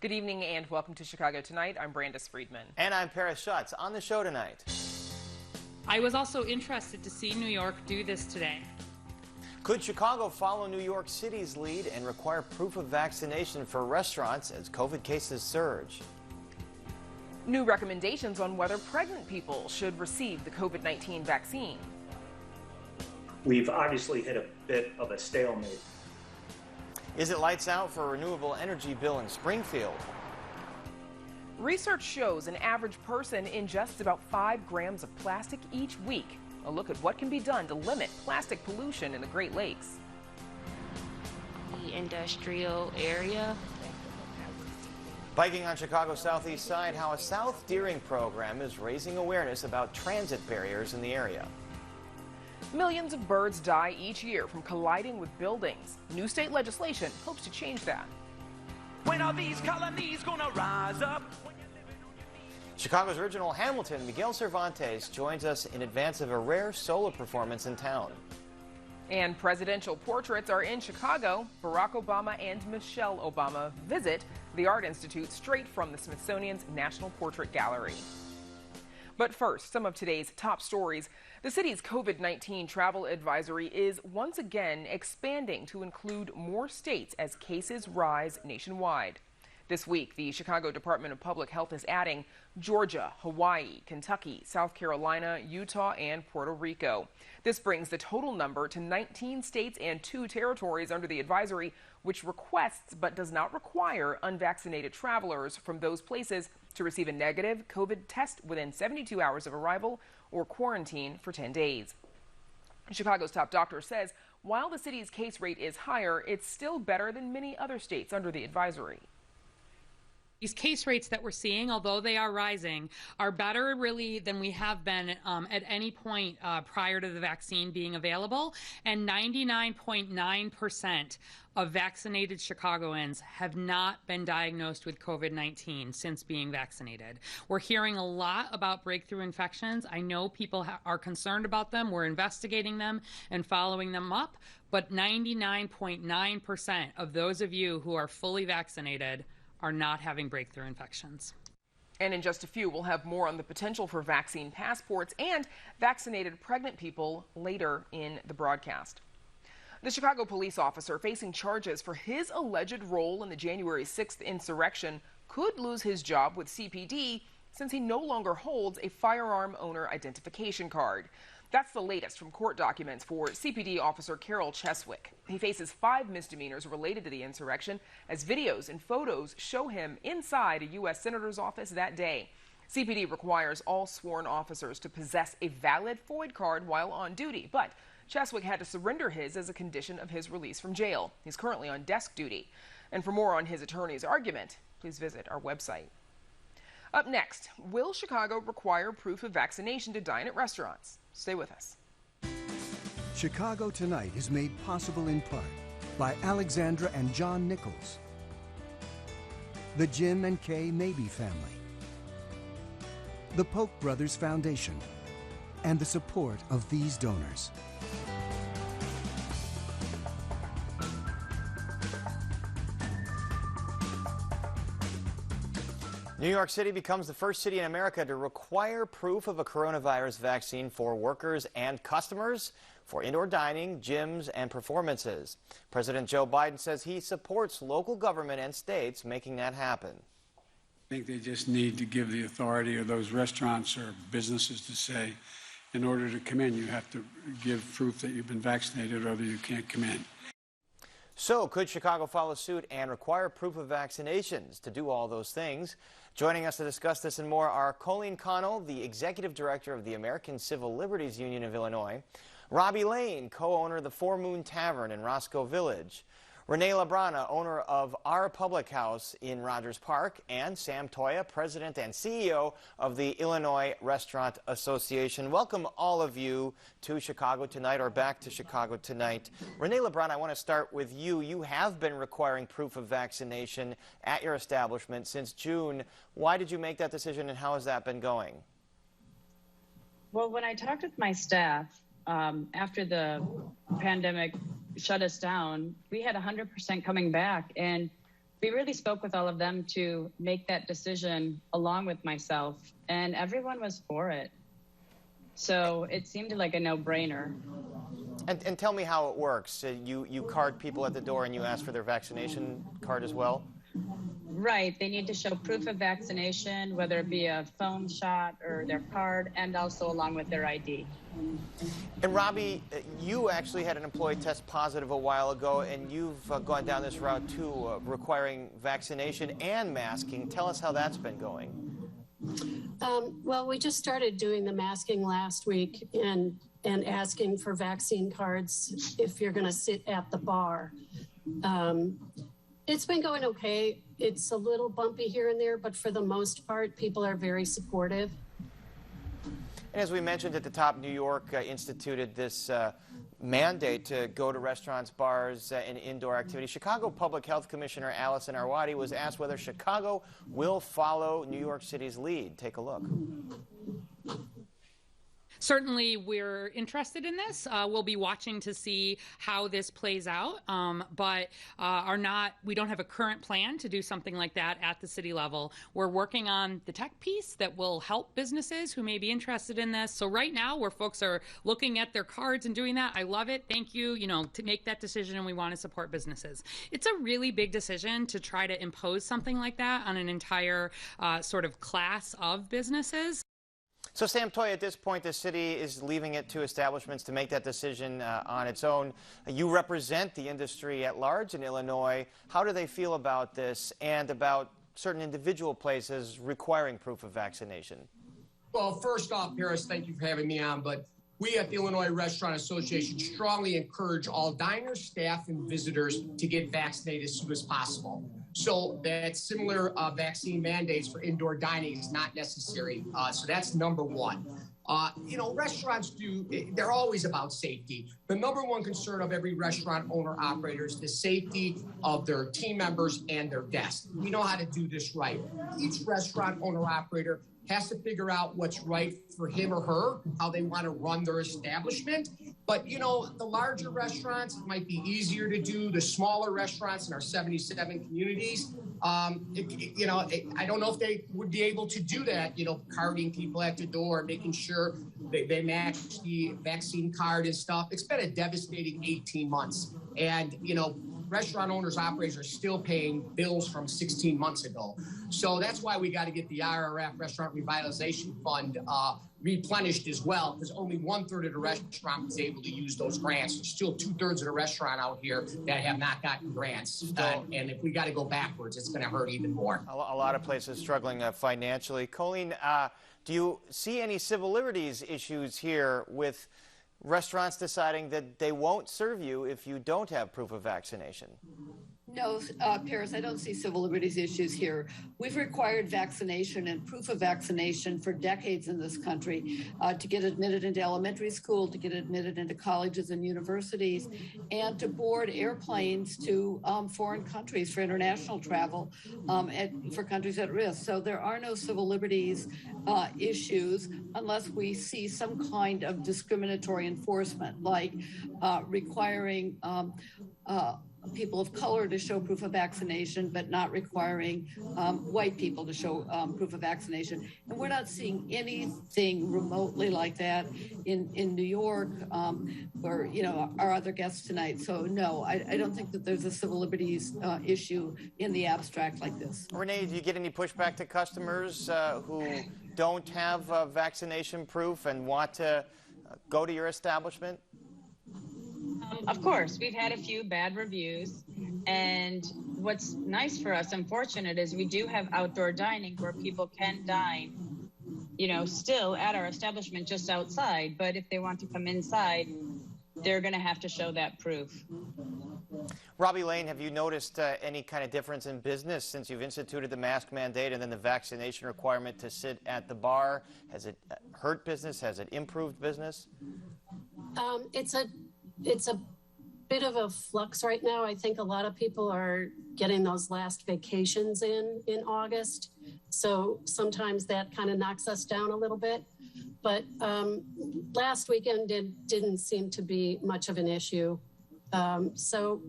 Good evening and welcome to Chicago Tonight. I'm Brandis Friedman. And I'm Paris Schutz. On the show tonight, I was also interested to see New York do this today. could Chicago follow New York City's lead and require proof of vaccination for restaurants as COVID cases surge? New recommendations on whether pregnant people should receive the COVID-19 vaccine. We've obviously hit a bit of a stalemate. Is it lights out for a renewable energy bill in Springfield? Research shows an average person ingests about 5 grams of plastic each week. A look at what can be done to limit plastic pollution in the Great Lakes. The industrial area. Biking on Chicago's southeast side, how a South Deering program is raising awareness about transit barriers in the area. Millions of birds die each year from colliding with buildings. New state legislation hopes to change that. When are these colonies gonna rise up? Chicago's original Hamilton, Miguel Cervantes, joins us in advance of a rare solo performance in town. And presidential portraits are in Chicago. Barack Obama and Michelle Obama visit the Art Institute straight from the Smithsonian's National Portrait Gallery. But first, some of today's top stories. The city's COVID-19 travel advisory is once again expanding to include more states as cases rise nationwide. This week, the Chicago Department of Public Health is adding Georgia, Hawaii, Kentucky, South Carolina, Utah, and Puerto Rico. This brings the total number to 19 states and 2 territories under the advisory, which requests but does not require unvaccinated travelers from those places to receive a negative COVID test within 72 hours of arrival or quarantine for 10 days. Chicago's top doctor says while the city's case rate is higher, it's still better than many other states under the advisory. These case rates that we're seeing, although they are rising, are better really than we have been at any point prior to the vaccine being available. And 99.9% of vaccinated Chicagoans have not been diagnosed with COVID-19 since being vaccinated. We're hearing a lot about breakthrough infections. I know people are concerned about them. We're investigating them and following them up. But 99.9% of those of you who are fully vaccinated are not having breakthrough infections. And in just a few, we'll have more on the potential for vaccine passports and vaccinated pregnant people later in the broadcast. The Chicago police officer facing charges for his alleged role in the January 6th insurrection could lose his job with CPD since he no longer holds a firearm owner identification card. That's the latest from court documents for CPD officer Carol Cheswick. He faces 5 misdemeanors related to the insurrection as videos and photos show him inside a U.S. Senator's office that day. CPD requires all sworn officers to possess a valid FOID card while on duty, but Cheswick had to surrender his as a condition of his release from jail. He's currently on desk duty. And for more on his attorney's argument, please visit our website. Up next, will Chicago require proof of vaccination to dine at restaurants? Stay with us. Chicago Tonight is made possible in part by Alexandra and John Nichols, the Jim and Kay Mabey family, the Polk Brothers Foundation, and the support of these donors. New York City becomes the first city in America to require proof of a coronavirus vaccine for workers and customers for indoor dining, gyms, and performances. President Joe Biden says he supports local government and states making that happen. I think they just need to give the authority of those restaurants or businesses to say, in order to come in, you have to give proof that you've been vaccinated or other you can't come in. So could Chicago follow suit and require proof of vaccinations to do all those things? Joining us to discuss this and more are Colleen Connell, the Executive Director of the American Civil Liberties Union of Illinois, Robbie Lane, co-owner of the Four Moon Tavern in Roscoe Village, Renee Labrana, owner of Our Public House in Rogers Park, and Sam Toya, President and CEO of the Illinois Restaurant Association. Welcome all of you to Chicago Tonight, or back to Chicago Tonight. Renee Labrana, I want to start with you. You have been requiring proof of vaccination at your establishment since June. Why did you make that decision, and how has that been going? Well, when I talked with my staff after the pandemic shut us down, we had 100% coming back, and we really spoke with all of them to make that decision along with myself, and everyone was for it. So it seemed like a no-brainer. And tell me how it works. You card people at the door and you ask for their vaccination card as well? Right. They need to show proof of vaccination, whether it be a phone shot or their card, and also along with their ID. And Robbie, you actually had an employee test positive a while ago, and you've gone down this route too, requiring vaccination and masking. Tell us how that's been going. Well, we just started doing the masking last week and asking for vaccine cards if you're going to sit at the bar. It's been going okay. It's a little bumpy here and there, but for the most part, people are very supportive. And as we mentioned at the top, New York instituted this mandate to go to restaurants, bars, and indoor activities. Chicago Public Health Commissioner Allison Arwady was asked whether Chicago will follow New York City's lead. Take a look. Certainly, we're interested in this. We'll be watching to see how this plays out, but we don't have a current plan to do something like that at the city level. We're working on the tech piece that will help businesses who may be interested in this. So right now, where folks are looking at their cards and doing that, I love it. Thank you, to make that decision, and we want to support businesses. It's a really big decision to try to impose something like that on an entire sort of class of businesses. So, Sam Toy, at this point, the city is leaving it to establishments to make that decision on its own. You represent the industry at large in Illinois. How do they feel about this and about certain individual places requiring proof of vaccination? Well, first off, Paris, thank you for having me on. But we at the Illinois Restaurant Association strongly encourage all diners, staff, and visitors to get vaccinated as soon as possible. So that similar vaccine mandates for indoor dining is not necessary. So that's number one. Restaurants they're always about safety. The number one concern of every restaurant owner operator is the safety of their team members and their guests. We know how to do this right. Each restaurant owner operator has to figure out what's right for him or her, how they want to run their establishment. But, the larger restaurants might be easier to do. The smaller restaurants in our 77 communities, I don't know if they would be able to do that, carding people at the door, making sure they match the vaccine card and stuff. It's been a devastating 18 months. And, restaurant owners, operators are still paying bills from 16 months ago. So that's why we got to get the RRF Restaurant Revitalization Fund replenished as well, because only 1/3 of the restaurant was able to use those grants. There's still 2/3 of the restaurant out here that have not gotten grants. And if we got to go backwards, it's going to hurt even more. A lot of places struggling financially. Colleen, do you see any civil liberties issues here with restaurants deciding that they won't serve you if you don't have proof of vaccination? No, Paris, I don't see civil liberties issues here. We've required vaccination and proof of vaccination for decades in this country to get admitted into elementary school, to get admitted into colleges and universities, and to board airplanes to foreign countries for international travel for countries at risk. So there are no civil liberties issues unless we see some kind of discriminatory enforcement, like requiring people of color to show proof of vaccination, but not requiring white people to show proof of vaccination. And we're not seeing anything remotely like that in New York, or our other guests tonight. So no, I don't think that there's a civil liberties issue in the abstract like this. Renee, do you get any pushback to customers who don't have vaccination proof and want to go to your establishment? Of course, we've had a few bad reviews, and what's nice for us and fortunate is we do have outdoor dining where people can dine, still at our establishment just outside, but if they want to come inside, they're going to have to show that proof. Robbie Lane, have you noticed any kind of difference in business since you've instituted the mask mandate and then the vaccination requirement to sit at the bar? Has it hurt business? Has it improved business? It's a bit of a flux right now. I think a lot of people are getting those last vacations in August. So sometimes that kind of knocks us down a little bit. But last weekend didn't seem to be much of an issue. So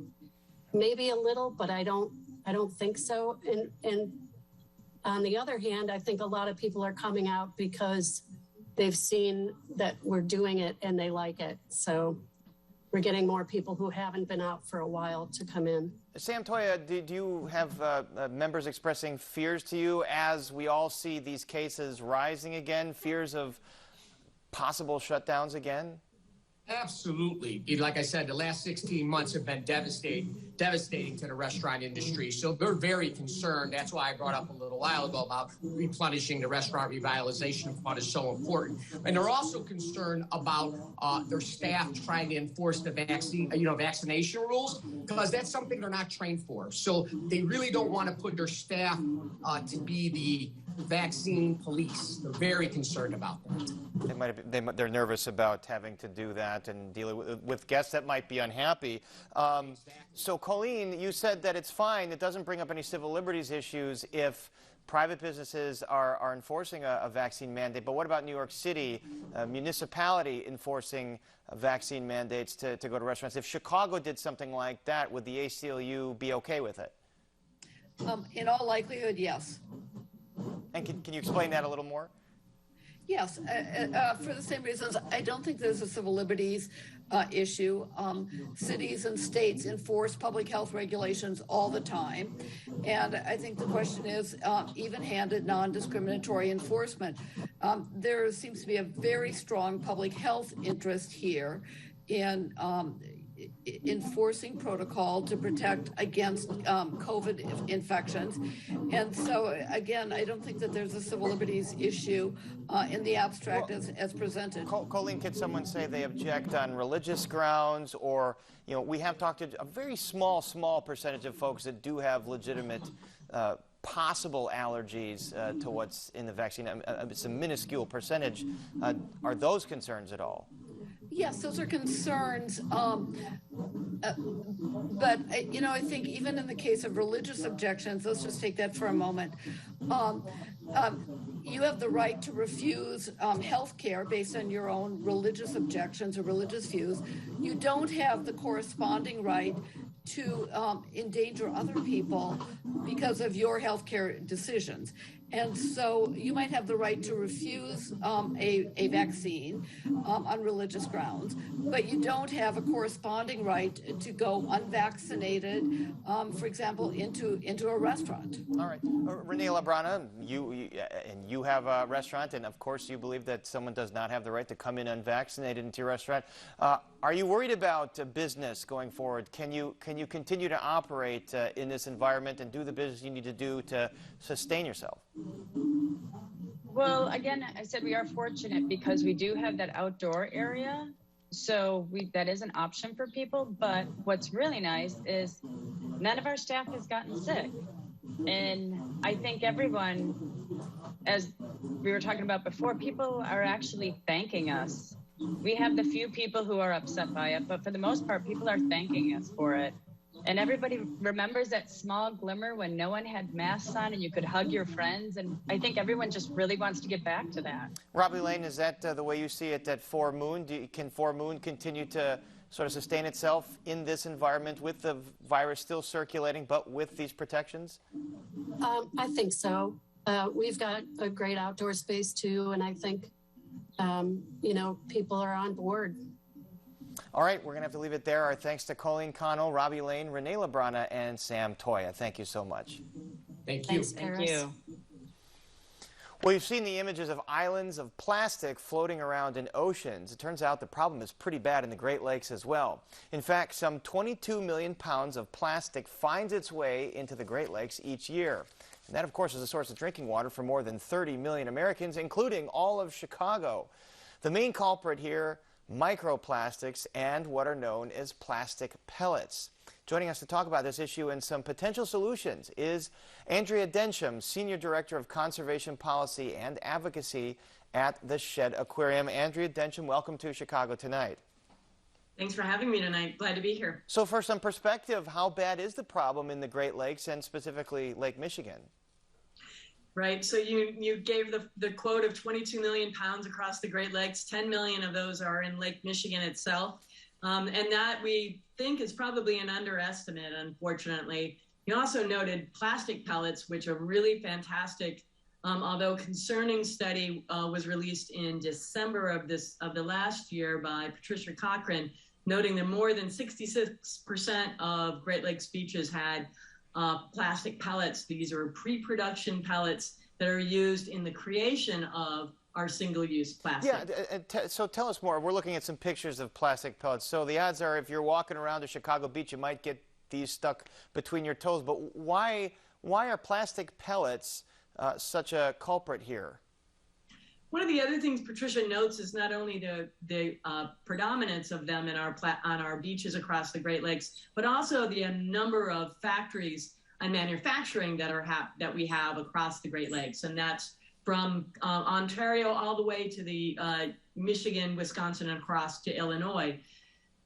maybe a little, but I don't I don't think so. And on the other hand, I think a lot of people are coming out because they've seen that we're doing it and they like it. So we're getting more people who haven't been out for a while to come in. Sam Toya, do you have members expressing fears to you as we all see these cases rising again, fears of possible shutdowns again? Absolutely. Like I said, the last 16 months have been devastating to the restaurant industry. So they're very concerned. That's why I brought up a little while ago about replenishing the restaurant revitalization fund is so important. And they're also concerned about their staff trying to enforce the vaccination rules, because that's something they're not trained for. So they really don't want to put their staff to be the vaccine police. They're very concerned about that. They're nervous about having to do that and dealing with guests that might be unhappy. So, Colleen, you said that it's fine. It doesn't bring up any civil liberties issues if private businesses are enforcing a vaccine mandate. But what about New York City, municipality enforcing vaccine mandates to go to restaurants? If Chicago did something like that, would the ACLU be okay with it? In all likelihood, yes. And can you explain that a little more? Yes, for the same reasons. I don't think there's a civil liberties issue. Cities and states enforce public health regulations all the time. And I think the question is even-handed, non-discriminatory enforcement. There seems to be a very strong public health interest here in enforcing protocol to protect against COVID infections. And so, again, I don't think that there's a civil liberties issue in the abstract as presented. Colleen, could someone say they object on religious grounds, or, you know, we have talked to a very small percentage of folks that do have legitimate possible allergies to what's in the vaccine. It's a minuscule percentage. Are those concerns at all? Yes, those are concerns, but you know, I think even in the case of religious objections, let's just take that for a moment. You have the right to refuse health care based on your own religious objections or religious views. You don't have the corresponding right to endanger other people because of your health care decisions. And so you might have the right to refuse a vaccine on religious grounds, but you don't have a corresponding right to go unvaccinated, for example, into a restaurant. All right. Renee Labrana, you have a restaurant, and of course you believe that someone does not have the right to come in unvaccinated into your restaurant. Are you worried about business going forward? Can you continue to operate in this environment and do the business you need to do to sustain yourself? Well, again, I said we are fortunate because we do have that outdoor area. So that is an option for people. But what's really nice is none of our staff has gotten sick. And I think everyone, as we were talking about before, people are actually thanking us. We have the few people who are upset by it, but for the most part, people are thanking us for it. And everybody remembers that small glimmer when no one had masks on and you could hug your friends. And I think everyone just really wants to get back to that. Robbie Lane, is that the way you see it at 4 Moon? Can 4 Moon continue to sort of sustain itself in this environment with the virus still circulating, but with these protections? I think so. We've got a great outdoor space, too, and I think, you know, people are on board. All right, we're going to have to leave it there. Our thanks to Colleen Connell, Robbie Lane, Renee Labrana, and Sam Toya. Thank you so much. Thank you. Thanks, Thank you. Well, you've seen the images of islands of plastic floating around in oceans. It turns out the problem is pretty bad in the Great Lakes as well. In fact, some 22 million pounds of plastic finds its way into the Great Lakes each year. And that, of course, is a source of drinking water for more than 30 million Americans, including all of Chicago. The main culprit here, microplastics and what are known as plastic pellets. Joining us to talk about this issue and some potential solutions is Andrea Densham, Senior Director of Conservation Policy and Advocacy at the Shedd Aquarium. Andrea Densham, welcome to Chicago Tonight. Thanks for having me tonight. Glad to be here. So for some perspective, how bad is the problem in the Great Lakes and specifically Lake Michigan? Right. So you gave the quote of 22 million pounds across the Great Lakes. 10 million of those are in Lake Michigan itself. And that we think is probably an underestimate, unfortunately. He also noted plastic pellets, which are really fantastic. Although concerning study was released in December of the last year by Patricia Cochran, noting that more than 66% of Great Lakes beaches had plastic pellets. These are pre-production pellets that are used in the creation of our single-use plastic. Yeah, so tell us more. We're looking at some pictures of plastic pellets. So the odds are if you're walking around a Chicago beach, you might get these stuck between your toes. But why are plastic pellets such a culprit here? One of the other things Patricia notes is not only the predominance of them in on our beaches across the Great Lakes, but also the number of factories and manufacturing that we have across the Great Lakes, and that's from Ontario all the way to the Michigan, Wisconsin, and across to Illinois.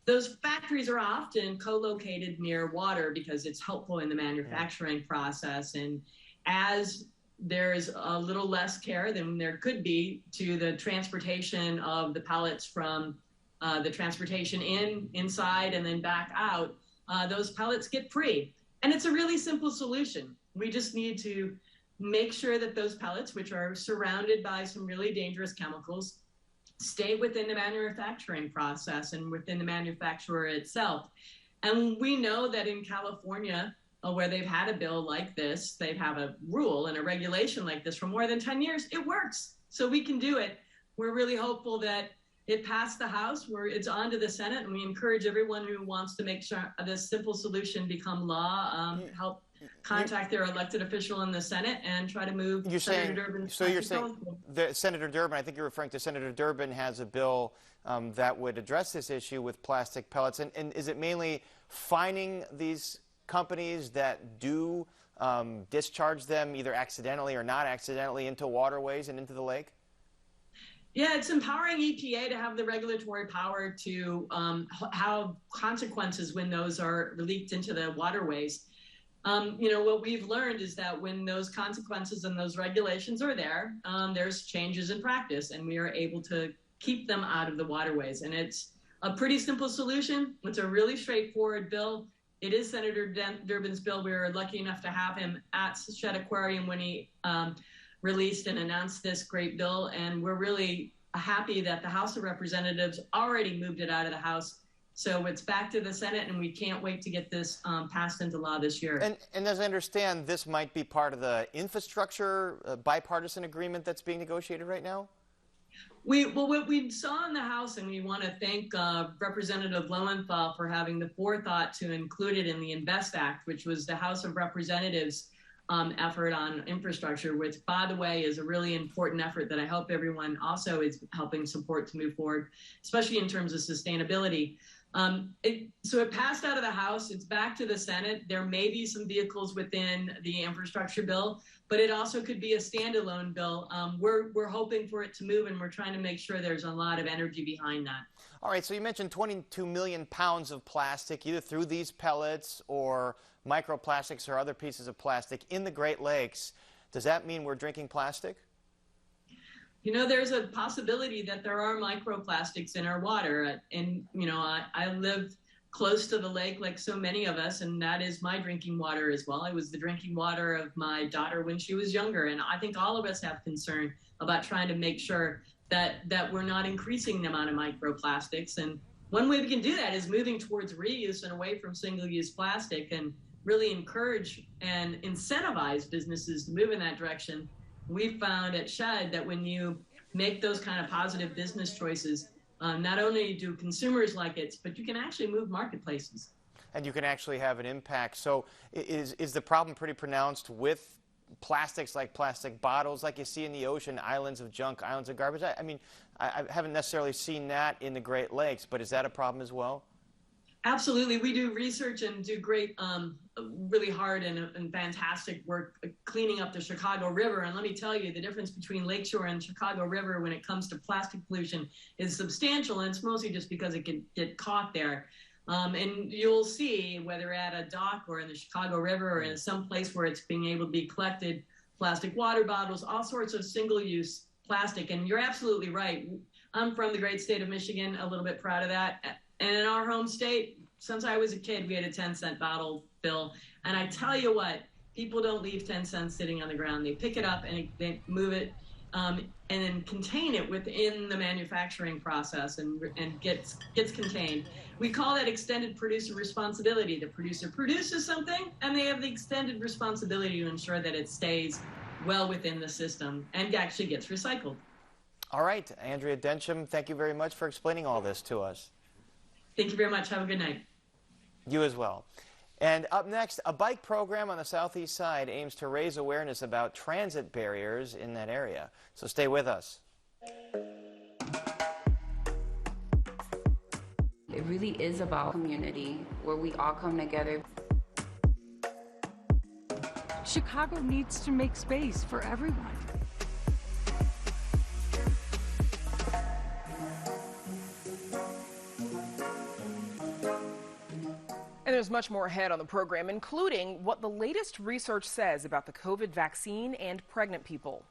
Those factories are often co-located near water because it's helpful in the manufacturing process, and as there's a little less care than there could be to the transportation of the pellets from the transportation inside and then back out, those pellets get free. And it's a really simple solution. We just need to make sure that those pellets, which are surrounded by some really dangerous chemicals, stay within the manufacturing process and within the manufacturer itself. And we know that in California, where they've had a bill like this, they have a rule and a regulation like this for more than 10 years, it works. So we can do it. We're really hopeful that it passed the House, where it's on to the Senate, and we encourage everyone who wants to make sure this simple solution become law, help contact their elected official in the Senate and try to move Senator Durbin's. So you're saying that Senator Durbin, I think you're referring to Senator Durbin, has a bill that would address this issue with plastic pellets. And is it mainly fining these companies that do discharge them either accidentally or not accidentally into waterways and into the lake? Yeah, it's empowering EPA to have the regulatory power to have consequences when those are leaked into the waterways. What we've learned is that when those consequences and those regulations are there, there's changes in practice, and we are able to keep them out of the waterways. And it's a pretty simple solution. It's a really straightforward bill. It is Senator Durbin's bill. We were lucky enough to have him at Shedd Aquarium when he released and announced this great bill, and we're really happy that the House of Representatives already moved it out of the House. So it's back to the Senate, and we can't wait to get this passed into law this year. And as I understand, this might be part of the infrastructure bipartisan agreement that's being negotiated right now? What we saw in the House, and we want to thank Representative Lowenthal for having the forethought to include it in the INVEST Act, which was the House of Representatives effort on infrastructure, which, by the way, is a really important effort that I hope everyone also is helping support to move forward, especially in terms of sustainability. So it passed out of the House. It's back to the Senate. There may be some vehicles within the infrastructure bill, but it also could be a standalone bill. We're hoping for it to move, and we're trying to make sure there's a lot of energy behind that. All right, so you mentioned 22 million pounds of plastic, either through these pellets or microplastics or other pieces of plastic in the Great Lakes. Does that mean we're drinking plastic? There's a possibility that there are microplastics in our water. And, I live close to the lake like so many of us, and that is my drinking water as well. It was the drinking water of my daughter when she was younger. And I think all of us have concern about trying to make sure that we're not increasing the amount of microplastics. And one way we can do that is moving towards reuse and away from single-use plastic, and really encourage and incentivize businesses to move in that direction. We've found at Shedd that when you make those kind of positive business choices, not only do consumers like it, but you can actually move marketplaces. And you can actually have an impact. So is the problem pretty pronounced with plastics, like plastic bottles, like you see in the ocean, islands of junk, islands of garbage? I mean, I haven't necessarily seen that in the Great Lakes, but is that a problem as well? Absolutely. We do research and do great, really hard and fantastic work cleaning up the Chicago River. And let me tell you, the difference between Lakeshore and Chicago River when it comes to plastic pollution is substantial, and it's mostly just because it can get caught there. And you'll see, whether at a dock or in the Chicago River or in some place where it's being able to be collected, plastic water bottles, all sorts of single-use plastic. And you're absolutely right. I'm from the great state of Michigan, a little bit proud of that. And in our home state, since I was a kid, we had a 10-cent bottle bill. And I tell you what, people don't leave 10 cents sitting on the ground. They pick it up and they move it and then contain it within the manufacturing process and gets contained. We call that extended producer responsibility. The producer produces something and they have the extended responsibility to ensure that it stays well within the system and actually gets recycled. All right, Andrea Densham, thank you very much for explaining all this to us. Thank you very much. Have a good night. You as well. And up next, a bike program on the southeast side aims to raise awareness about transit barriers in that area. So stay with us. It really is about community where we all come together. Chicago needs to make space for everyone. And there's much more ahead on the program, including what the latest research says about the COVID vaccine and pregnant people.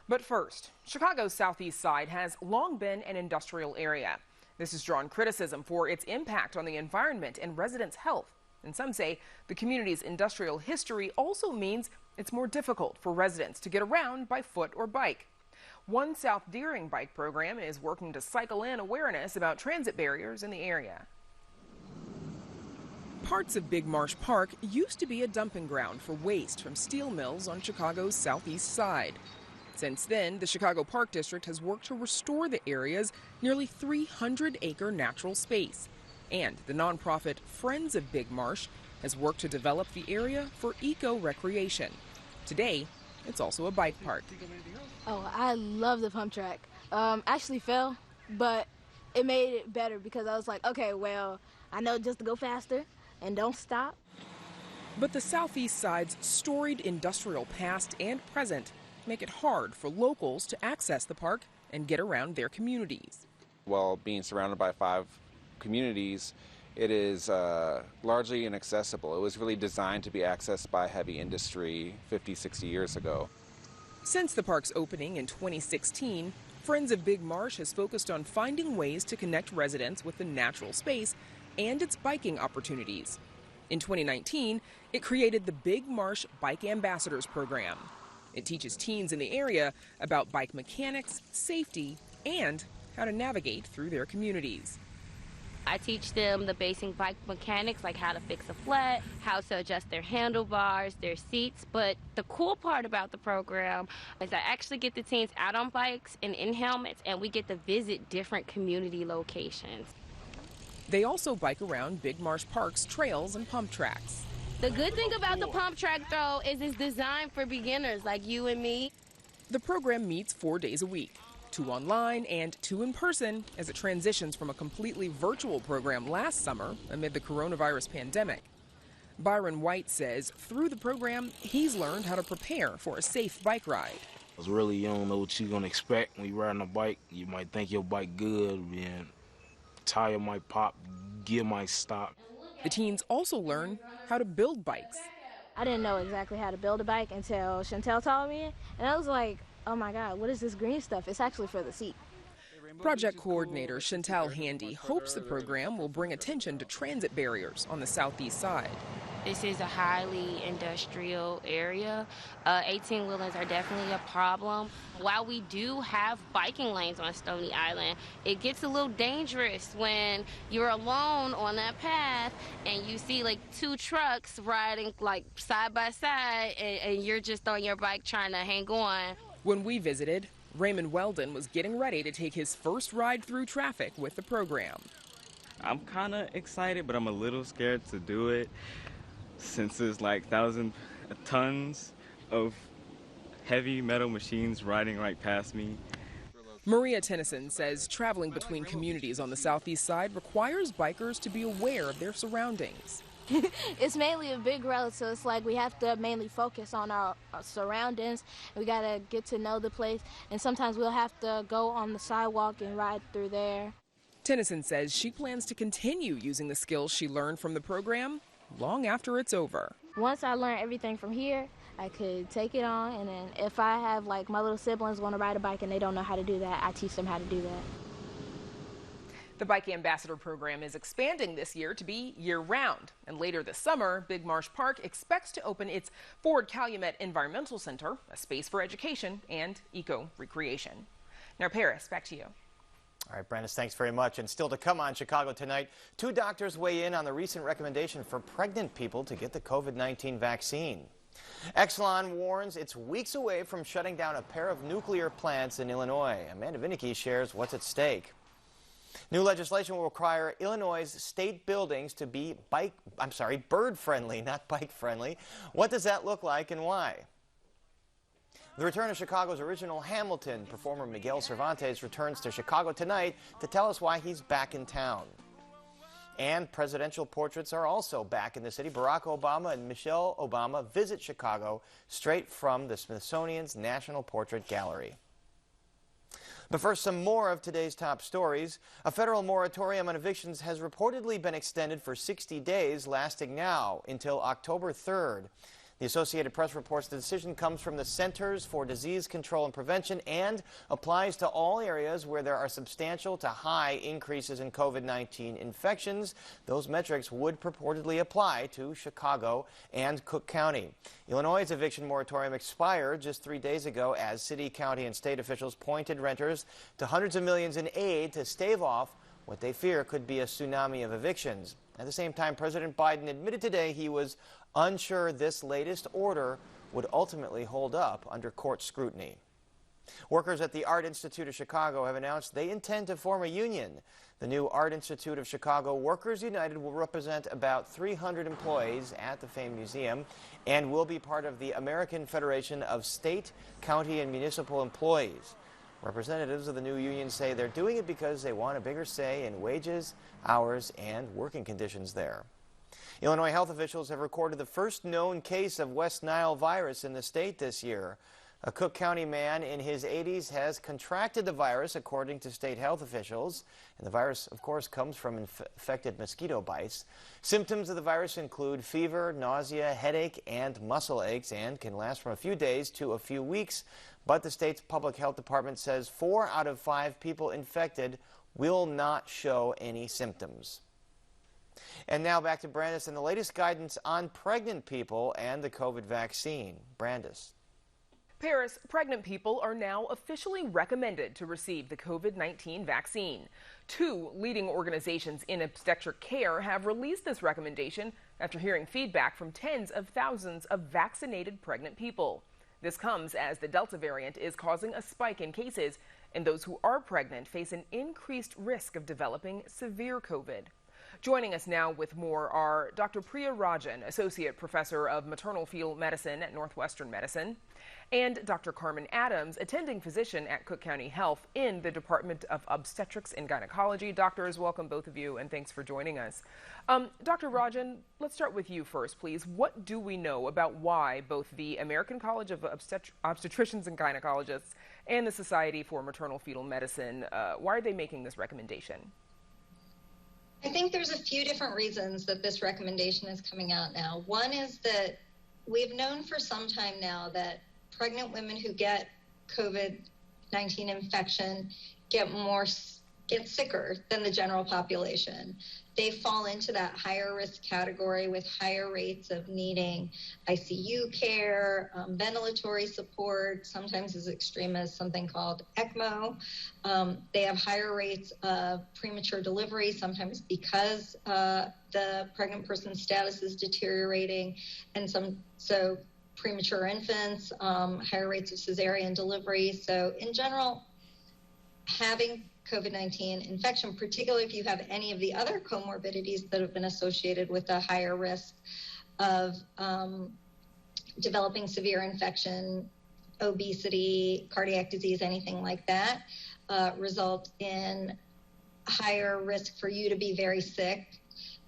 But first, Chicago's southeast side has long been an industrial area. This has drawn criticism for its impact on the environment and residents' health. And some say the community's industrial history also means it's more difficult for residents to get around by foot or bike. One South Deering bike program is working to cycle in awareness about transit barriers in the area. Parts of Big Marsh Park used to be a dumping ground for waste from steel mills on Chicago's southeast side. Since then, the Chicago Park District has worked to restore the area's nearly 300-acre natural space. And the nonprofit Friends of Big Marsh has worked to develop the area for eco-recreation. Today, it's also a bike park. Oh, I love the pump track. Actually fell, but it made it better because I was like, okay, well, I know just to go faster and don't stop. But the southeast side's storied industrial past and present make it hard for locals to access the park and get around their communities. While being surrounded by 5 communities, it is largely inaccessible. It was really designed to be accessed by heavy industry 50, 60 years ago. Since the park's opening in 2016, Friends of Big Marsh has focused on finding ways to connect residents with the natural space and its biking opportunities. In 2019, it created the Big Marsh Bike Ambassadors program. It teaches teens in the area about bike mechanics, safety, and how to navigate through their communities. I teach them the basic bike mechanics, like how to fix a flat, how to adjust their handlebars, their seats. But the cool part about the program is I actually get the teens out on bikes and in helmets, and we get to visit different community locations. They also bike around Big Marsh Park's trails and pump tracks. The good thing about the pump track, though, is it's designed for beginners like you and me. The program meets 4 days a week, 2 online and 2 in person, as it transitions from a completely virtual program last summer amid the coronavirus pandemic. Byron White says through the program, he's learned how to prepare for a safe bike ride. Because really, you don't know what you're going to expect when you're riding a bike. You might think your bike good, and tire might pop, gear might stop. The teens also learn how to build bikes. I didn't know exactly how to build a bike until Chantel taught me, and I was like, oh my God, what is this green stuff? It's actually for the seat. Project coordinator Chantal Handy hopes the program will bring attention to transit barriers on the southeast side. This is a highly industrial area. 18-wheelers are definitely a problem. While we do have biking lanes on Stony Island, it gets a little dangerous when you're alone on that path and you see like 2 trucks riding like side by side and you're just on your bike trying to hang on. When we visited, Raymond Weldon was getting ready to take his first ride through traffic with the program. I'm kind of excited, but I'm a little scared to do it since there's like 1,000 tons of heavy metal machines riding right past me. Maria Tennyson says traveling between communities on the southeast side requires bikers to be aware of their surroundings. It's mainly a big road, so it's like we have to mainly focus on our surroundings. We got to get to know the place, and sometimes we'll have to go on the sidewalk and ride through there. Tennyson says she plans to continue using the skills she learned from the program long after it's over. Once I learn everything from here, I could take it on, and then if I have like my little siblings want to ride a bike and they don't know how to do that, I teach them how to do that. The Bike Ambassador program is expanding this year to be year-round. And later this summer, Big Marsh Park expects to open its Ford Calumet Environmental Center, a space for education and eco-recreation. Now, Paris, back to you. All right, Brandis, thanks very much. And still to come on Chicago tonight, 2 doctors weigh in on the recent recommendation for pregnant people to get the COVID-19 vaccine. Exelon warns it's weeks away from shutting down a pair of nuclear plants in Illinois. Amanda Vinicky shares what's at stake. New legislation will require Illinois' state buildings to be bird-friendly, not bike-friendly. What does that look like and why? The return of Chicago's original Hamilton, performer Miguel Cervantes, returns to Chicago tonight to tell us why he's back in town. And presidential portraits are also back in the city. Barack Obama and Michelle Obama visit Chicago straight from the Smithsonian's National Portrait Gallery. But first, some more of today's top stories. A federal moratorium on evictions has reportedly been extended for 60 days, lasting now until October 3rd. The Associated Press reports the decision comes from the Centers for Disease Control and Prevention and applies to all areas where there are substantial to high increases in COVID-19 infections. Those metrics would purportedly apply to Chicago and Cook County. Illinois' eviction moratorium expired just 3 days ago as city, county, and state officials pointed renters to hundreds of millions in aid to stave off what they fear could be a tsunami of evictions. At the same time, President Biden admitted today he was unsure this latest order would ultimately hold up under court scrutiny. Workers at the Art Institute of Chicago have announced they intend to form a union. The new Art Institute of Chicago Workers United will represent about 300 employees at the famed museum and will be part of the American Federation of State, County, and Municipal Employees. Representatives of the new union say they're doing it because they want a bigger say in wages, hours, and working conditions there. Illinois health officials have recorded the first known case of West Nile virus in the state this year. A Cook County man in his 80s has contracted the virus, according to state health officials. And the virus, of course, comes from infected mosquito bites. Symptoms of the virus include fever, nausea, headache, and muscle aches, and can last from a few days to a few weeks. But the state's public health department says 4 out of 5 people infected will not show any symptoms. And now back to Brandis and the latest guidance on pregnant people and the COVID vaccine. Brandis. Paris, pregnant people are now officially recommended to receive the COVID-19 vaccine. 2 leading organizations in obstetric care have released this recommendation after hearing feedback from tens of thousands of vaccinated pregnant people. This comes as the Delta variant is causing a spike in cases, and those who are pregnant face an increased risk of developing severe COVID. Joining us now with more are Dr. Priya Rajan, Associate Professor of Maternal Fetal Medicine at Northwestern Medicine, and Dr. Carmen Adams, Attending Physician at Cook County Health in the Department of Obstetrics and Gynecology. Doctors, welcome both of you, and thanks for joining us. Dr. Rajan, let's start with you first, please. What do we know about why both the American College of Obstetricians and Gynecologists and the Society for Maternal Fetal Medicine, why are they making this recommendation? I think there's a few different reasons that this recommendation is coming out now. One is that we've known for some time now that pregnant women who get COVID-19 infection get sicker than the general population. They fall into that higher risk category with higher rates of needing ICU care, ventilatory support, sometimes as extreme as something called ECMO. They have higher rates of premature delivery, sometimes because the pregnant person's status is deteriorating, and so premature infants, higher rates of cesarean delivery. So in general, having COVID-19 infection, particularly if you have any of the other comorbidities that have been associated with a higher risk of developing severe infection, obesity, cardiac disease, anything like that, result in higher risk for you to be very sick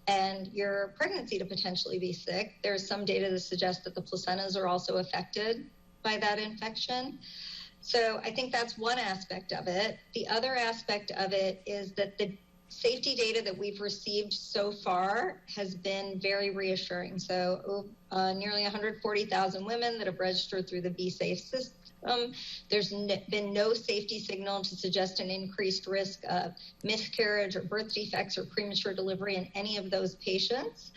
and your pregnancy to potentially be sick. There's some data that suggests that the placentas are also affected by that infection. So I think that's one aspect of it. The other aspect of it is that the safety data that we've received so far has been very reassuring. So nearly 140,000 women that have registered through the BeSafe them. There's been no safety signal to suggest an increased risk of miscarriage or birth defects or premature delivery in any of those patients.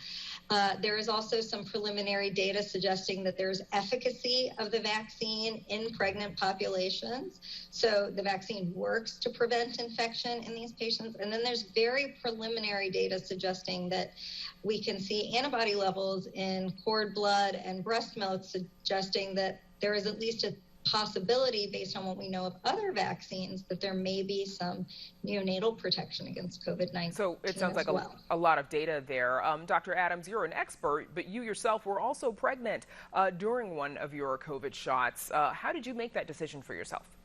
There is also some preliminary data suggesting that there's efficacy of the vaccine in pregnant populations. So the vaccine works to prevent infection in these patients. And then there's very preliminary data suggesting that we can see antibody levels in cord blood and breast milk, suggesting that there is at least a possibility, based on what we know of other vaccines, that there may be some neonatal protection against COVID-19. So it sounds like well. a lot of data there. Dr. Adams, you're an expert, but you yourself were also pregnant during one of your COVID shots. How did you make that decision for yourself?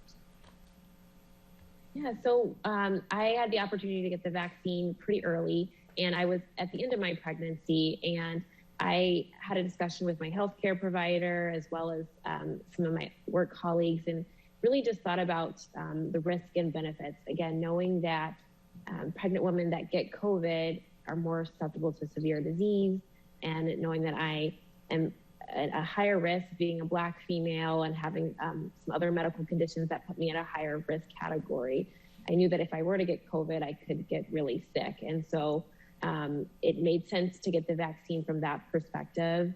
Yeah, so I had the opportunity to get the vaccine pretty early, and I was at the end of my pregnancy, and I had a discussion with my healthcare provider as well as some of my work colleagues, and really just thought about the risk and benefits. Again, knowing that pregnant women that get COVID are more susceptible to severe disease, and knowing that I am at a higher risk, being a Black female and having some other medical conditions that put me at a higher risk category. I knew that if I were to get COVID, I could get really sick. And so it made sense to get the vaccine from that perspective.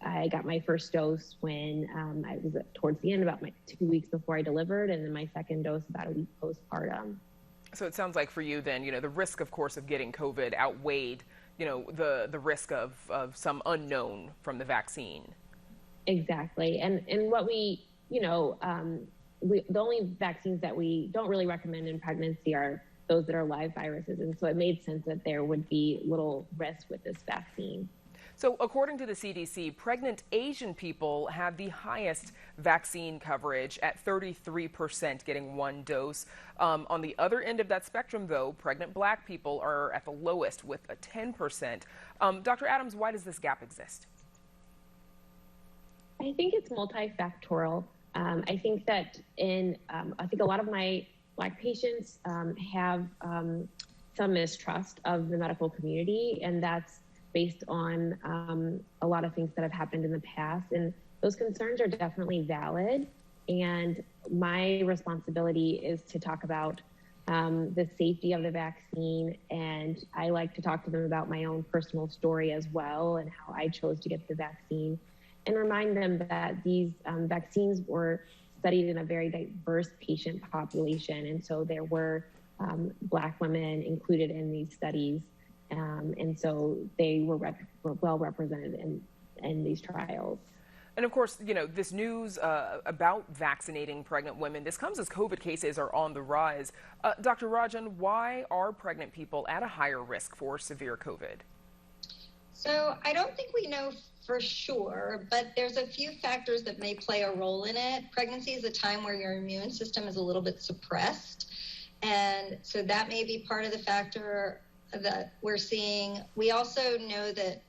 I got my first dose when I was towards the end, about 2 weeks before I delivered, and then my second dose about a week postpartum. So it sounds like for you then, the risk, of course, of getting COVID outweighed, the risk of some unknown from the vaccine. Exactly. And what we, the only vaccines that we don't really recommend in pregnancy are those that are live viruses. And so it made sense that there would be little risk with this vaccine. So according to the CDC, pregnant Asian people have the highest vaccine coverage at 33% getting one dose. On the other end of that spectrum, though, pregnant Black people are at the lowest with a 10%. Dr. Adams, why does this gap exist? I think it's multifactorial. I think that I think a lot of my Black patients have some mistrust of the medical community, and that's based on a lot of things that have happened in the past. And those concerns are definitely valid. And my responsibility is to talk about the safety of the vaccine. And I like to talk to them about my own personal story as well, and how I chose to get the vaccine, and remind them that these vaccines were studied in a very diverse patient population. And so there were Black women included in these studies. And so they were well represented in these trials. And of course, this news about vaccinating pregnant women, this comes as COVID cases are on the rise. Dr. Rajan, why are pregnant people at a higher risk for severe COVID? So I don't think we know for sure, but there's a few factors that may play a role in it. Pregnancy is a time where your immune system is a little bit suppressed. And so that may be part of the factor that we're seeing. We also know that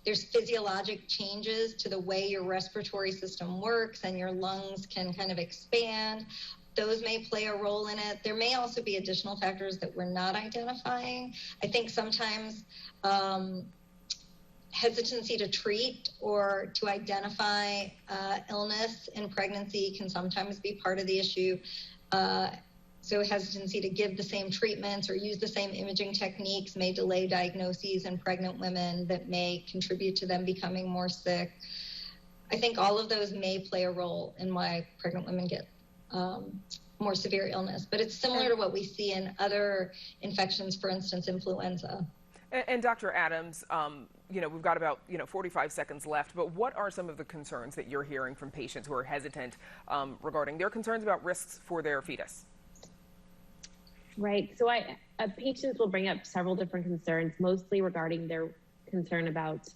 there's physiologic changes to the way your respiratory system works, and your lungs can kind of expand. Those may play a role in it. There may also be additional factors that we're not identifying. I think sometimes hesitancy to treat or to identify illness in pregnancy can sometimes be part of the issue. So hesitancy to give the same treatments or use the same imaging techniques may delay diagnoses in pregnant women that may contribute to them becoming more sick. I think all of those may play a role in why pregnant women get more severe illness. But it's similar to what we see in other infections, for instance, influenza. And Dr. Adams, we've got about 45 seconds left, but what are some of the concerns that you're hearing from patients who are hesitant regarding their concerns about risks for their fetus? Right. So patients will bring up several different concerns, mostly regarding their concern about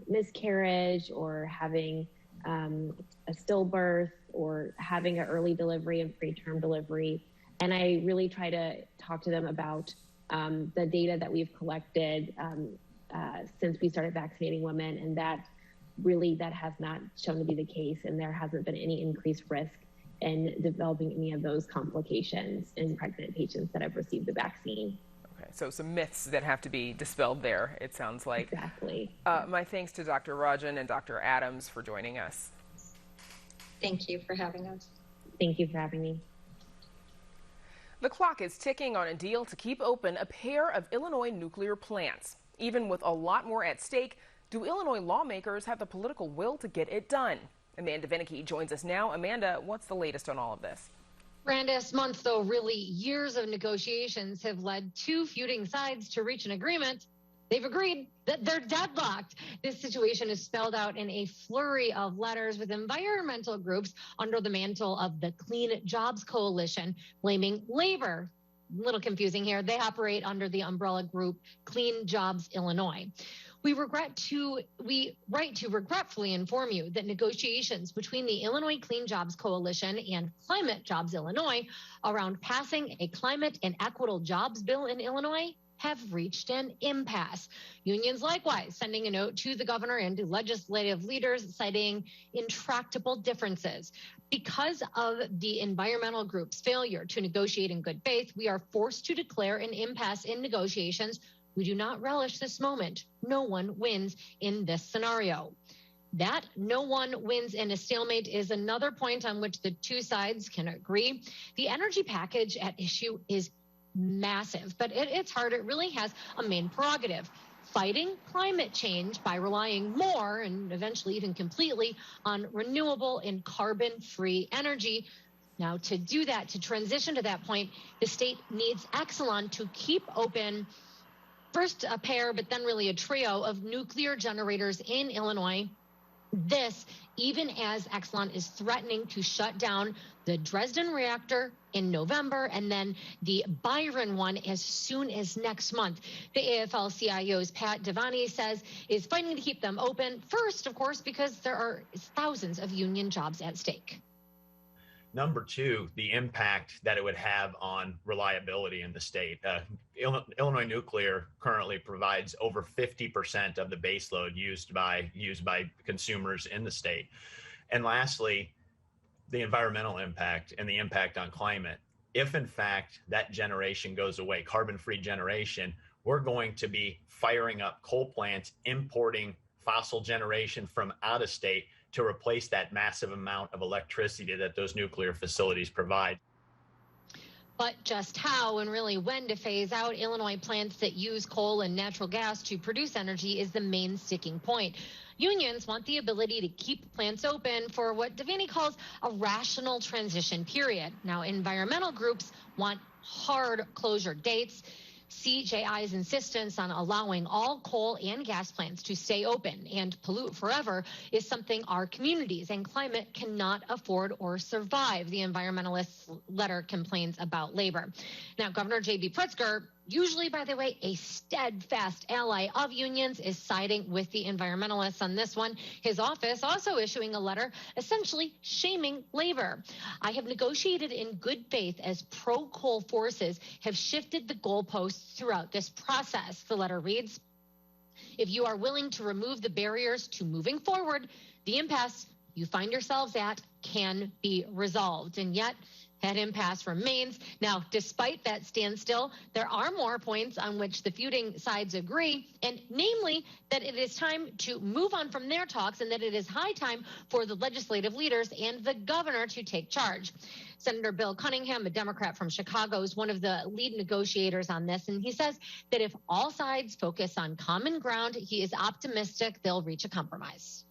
miscarriage or having a stillbirth or having an early delivery and preterm delivery. And I really try to talk to them about the data that we've collected since we started vaccinating women, and that has not shown to be the case, and there hasn't been any increased risk in developing any of those complications in pregnant patients that have received the vaccine. Okay, so some myths that have to be dispelled there, it sounds like. Exactly. My thanks to Dr. Rajan and Dr. Adams for joining us. Thank you for having us. Thank you for having me. The clock is ticking on a deal to keep open a pair of Illinois nuclear plants. Even with a lot more at stake, do Illinois lawmakers have the political will to get it done? Amanda Vinicky joins us now. Amanda, what's the latest on all of this? Brandis, months, though really years of negotiations, have led two feuding sides to reach an agreement. They've agreed that they're deadlocked. This situation is spelled out in a flurry of letters with environmental groups under the mantle of the Clean Jobs Coalition, blaming labor. A little confusing here. They operate under the umbrella group Clean Jobs Illinois. We write to regretfully inform you that negotiations between the Illinois Clean Jobs Coalition and Climate Jobs Illinois around passing a climate and equitable jobs bill in Illinois have reached an impasse. Unions likewise sending a note to the governor and to legislative leaders citing intractable differences. Because of the environmental group's failure to negotiate in good faith, we are forced to declare an impasse in negotiations. We do not relish this moment. No one wins in this scenario. That no one wins in a stalemate is another point on which the two sides can agree. The energy package at issue is massive, but at its heart, it really has a main prerogative: fighting climate change by relying more and eventually even completely on renewable and carbon-free energy. Now, to do that, to transition to that point, the state needs Exelon to keep open first a pair, but then really a trio of nuclear generators in Illinois. This, even as Exelon is threatening to shut down the Dresden reactor in November and then the Byron one as soon as next month. The AFL-CIO's Pat Devaney says is fighting to keep them open. First, of course, because there are thousands of union jobs at stake. Number two, the impact that it would have on reliability in the state. Illinois Nuclear currently provides over 50% of the baseload used by consumers in the state. And lastly, the environmental impact and the impact on climate. If in fact that generation goes away, carbon-free generation, we're going to be firing up coal plants, importing fossil generation from out of state to replace that massive amount of electricity that those nuclear facilities provide. But just how and really when to phase out Illinois plants that use coal and natural gas to produce energy is the main sticking point. Unions want the ability to keep plants open for what Devaney calls a rational transition period. Now, environmental groups want hard closure dates. CJI's insistence on allowing all coal and gas plants to stay open and pollute forever is something our communities and climate cannot afford or survive. The environmentalist letter complains about labor. Now, Governor J.B. Pritzker, usually, by the way, a steadfast ally of unions, is siding with the environmentalists on this one. His office also issuing a letter essentially shaming labor. I have negotiated in good faith as pro-coal forces have shifted the goalposts throughout this process. The letter reads, if you are willing to remove the barriers to moving forward, the impasse you find yourselves at can be resolved. And yet, that impasse remains. Now, despite that standstill, there are more points on which the feuding sides agree, and namely that it is time to move on from their talks and that it is high time for the legislative leaders and the governor to take charge. Senator Bill Cunningham, a Democrat from Chicago, is one of the lead negotiators on this, and he says that if all sides focus on common ground, he is optimistic they'll reach a compromise.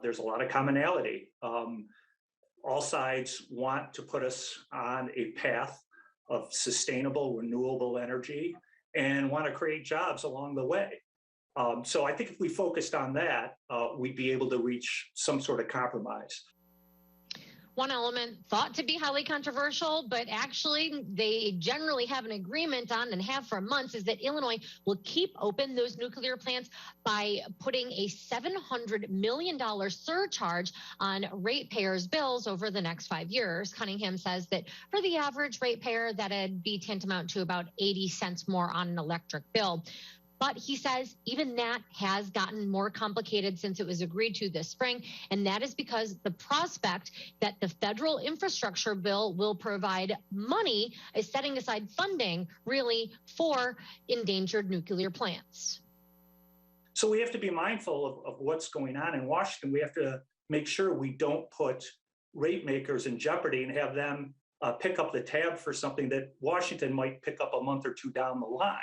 There's a lot of commonality. All sides want to put us on a path of sustainable, renewable energy and want to create jobs along the way. So I think if we focused on that, we'd be able to reach some sort of compromise. One element thought to be highly controversial, but actually they generally have an agreement on and have for months, is that Illinois will keep open those nuclear plants by putting a $700 million surcharge on ratepayers' bills over the next 5 years. Cunningham says that for the average ratepayer, that'd be tantamount to about 80 cents more on an electric bill. But he says even that has gotten more complicated since it was agreed to this spring, and that is because the prospect that the federal infrastructure bill will provide money is setting aside funding really for endangered nuclear plants. So we have to be mindful of what's going on in Washington. We have to make sure we don't put rate makers in jeopardy and have them pick up the tab for something that Washington might pick up a month or two down the line.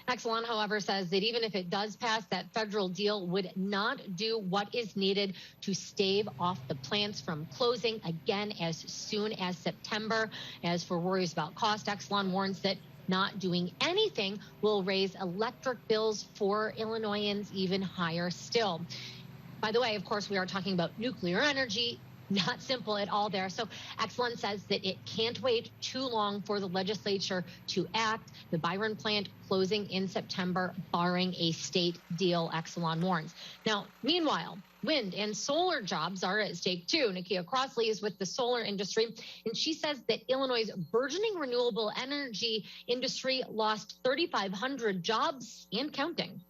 Exelon, however, says that even if it does pass, that federal deal would not do what is needed to stave off the plants from closing again as soon as September. As for worries about cost, Exelon warns that not doing anything will raise electric bills for Illinoisans even higher still. By the way, of course, we are talking about nuclear energy. Not simple at all there. So Exelon says that it can't wait too long for the legislature to act. The Byron plant closing in September, barring a state deal, Exelon warns. Now, meanwhile, wind and solar jobs are at stake too. Nakia Crossley is with the solar industry, and she says that Illinois' burgeoning renewable energy industry lost 3,500 jobs and counting.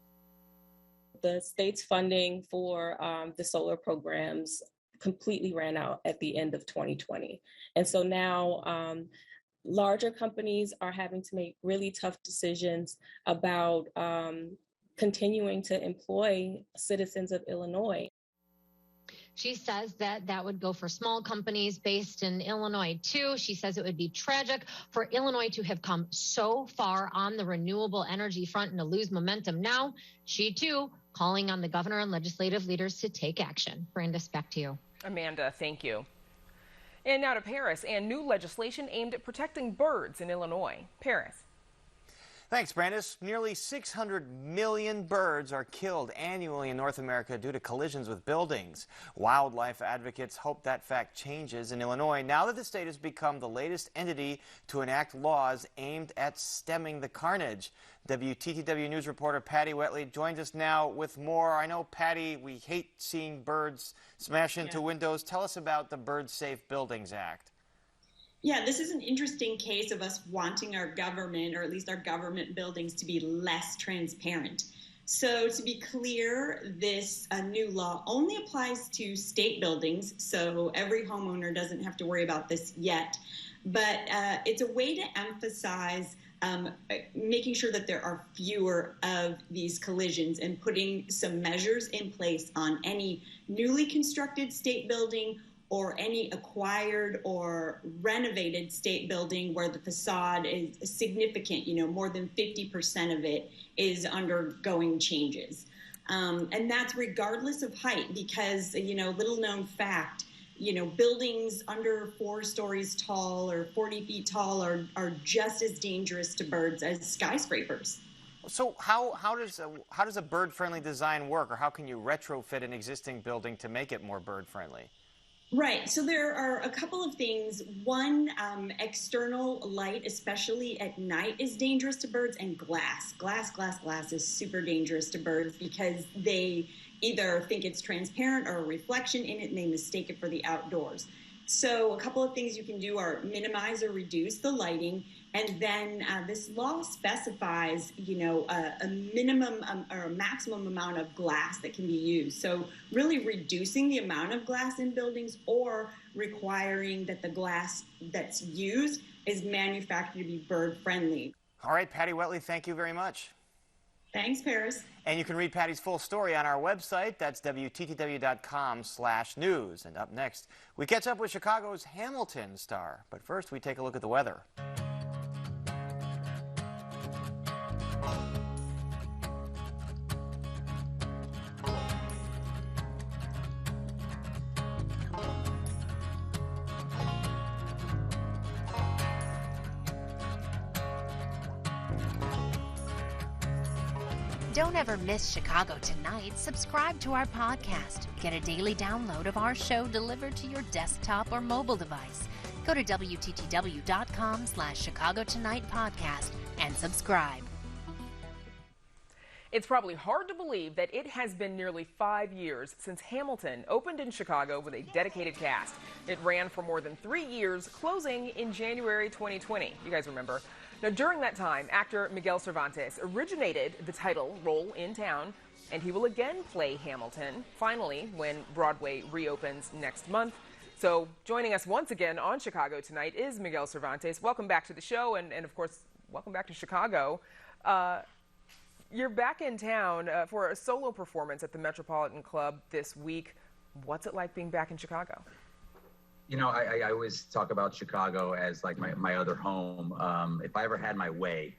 The state's funding for the solar programs completely ran out at the end of 2020. And so now larger companies are having to make really tough decisions about continuing to employ citizens of Illinois. She says that that would go for small companies based in Illinois, too. She says it would be tragic for Illinois to have come so far on the renewable energy front and to lose momentum now. She, too, calling on the governor and legislative leaders to take action. Brandis, back to you. Amanda, thank you. And now to Paris and new legislation aimed at protecting birds in Illinois. Paris. Thanks, Brandis. Nearly 600 million birds are killed annually in North America due to collisions with buildings. Wildlife advocates hope that fact changes in Illinois now that the state has become the latest entity to enact laws aimed at stemming the carnage. WTTW News reporter Patty Wetley joins us now with more. I know, Patty, we hate seeing birds smash into windows. Tell us about the Bird Safe Buildings Act. Yeah, this is an interesting case of us wanting our government, or at least our government buildings, to be less transparent. So to be clear, this new law only applies to state buildings, so every homeowner doesn't have to worry about this yet. But it's a way to emphasize making sure that there are fewer of these collisions and putting some measures in place on any newly constructed state building or any acquired or renovated state building where the facade is significant, more than 50% of it is undergoing changes. And that's regardless of height because, little known fact, buildings under 4 stories tall or 40 feet tall are just as dangerous to birds as skyscrapers. So how does a bird-friendly design work, or how can you retrofit an existing building to make it more bird-friendly? Right. So there are a couple of things. One, external light, especially at night, is dangerous to birds, and glass. Glass is super dangerous to birds because they either think it's transparent or a reflection in it and they mistake it for the outdoors. So a couple of things you can do are minimize or reduce the lighting. And then this law specifies, a minimum or a maximum amount of glass that can be used. So really reducing the amount of glass in buildings or requiring that the glass that's used is manufactured to be bird friendly. All right, Patty Wetley, thank you very much. Thanks, Paris. And you can read Patty's full story on our website. That's WTTW.com/news. And up next, we catch up with Chicago's Hamilton star. But first, we take a look at the weather. Don't ever miss Chicago Tonight. Subscribe to our podcast. Get a daily download of our show delivered to your desktop or mobile device. Go to WTTW.com/Chicago Tonight podcast and subscribe. It's probably hard to believe that it has been nearly 5 years since Hamilton opened in Chicago with a dedicated cast. It ran for more than 3 years, closing in January 2020. You guys remember. Now, during that time, actor Miguel Cervantes originated the title role in town, and he will again play Hamilton, finally, when Broadway reopens next month. So joining us once again on Chicago Tonight is Miguel Cervantes. Welcome back to the show, and of course, welcome back to Chicago. You're back in town for a solo performance at the Metropolitan Club this week. What's it like being back in Chicago? You know, I always talk about Chicago as like my other home. If I ever had my way,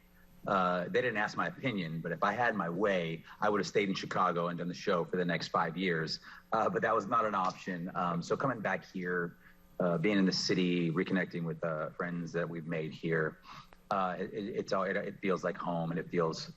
they didn't ask my opinion, but if I had my way, I would have stayed in Chicago and done the show for the next 5 years. But that was not an option. So coming back here, being in the city, reconnecting with friends that we've made here, it feels like home, and it feels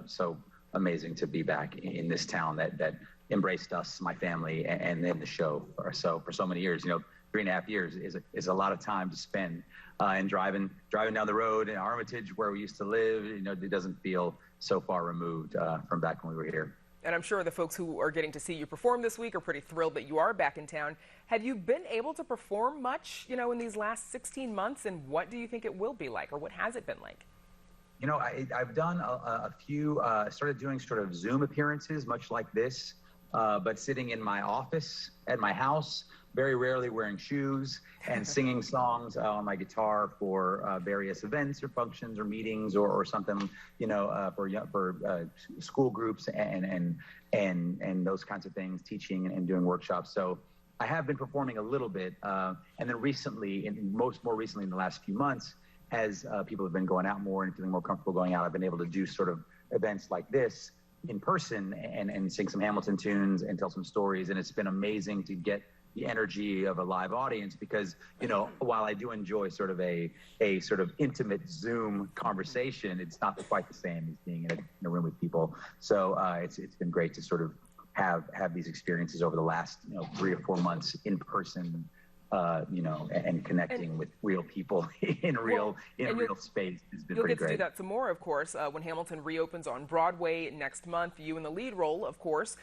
so amazing to be back in this town that embraced us, my family, and then the show for so many years. You know, 3.5 years is a lot of time to spend, and driving down the road in Armitage where we used to live. You know, it doesn't feel so far removed from back when we were here. And I'm sure the folks who are getting to see you perform this week are pretty thrilled that you are back in town. Have you been able to perform much, you know, in these last 16 months? And what do you think it will be like, or what has it been like? You know, I've done a few, started doing sort of Zoom appearances, much like this, but sitting in my office at my house, very rarely wearing shoes, and singing songs on my guitar for various events or functions or meetings or something, you know, for school groups and those kinds of things, teaching and doing workshops. So I have been performing a little bit, and then recently, more recently in the last few months, as people have been going out more and feeling more comfortable going out, I've been able to do sort of events like this in person and sing some Hamilton tunes and tell some stories. And it's been amazing to get the energy of a live audience because, you know, while I do enjoy sort of a sort of intimate Zoom conversation, it's not quite the same as being in a room with people. So it's been great to sort of have these experiences over the last, you know, 3 or 4 months in person, you know, and connecting with real people in real space has been pretty great. You'll get to do that some more, of course, when Hamilton reopens on Broadway next month. You in the lead role, of course.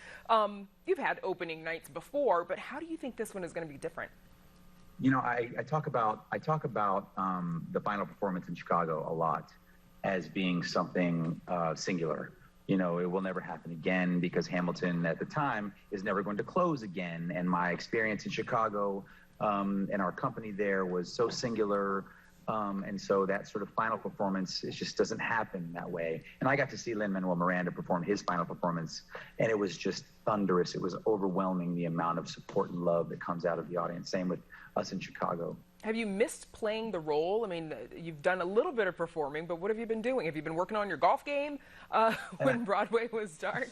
You've had opening nights before, but how do you think this one is going to be different? You know, I talk about the final performance in Chicago a lot as being something singular. You know, it will never happen again because Hamilton at the time is never going to close again. And my experience in Chicago and our company there was so singular. And so that sort of final performance, it just doesn't happen that way. And I got to see Lin-Manuel Miranda perform his final performance, and it was just thunderous. It was overwhelming, the amount of support and love that comes out of the audience. Same with us in Chicago. Have you missed playing the role? I mean, you've done a little bit of performing, but what have you been doing? Have you been working on your golf game when Broadway was dark?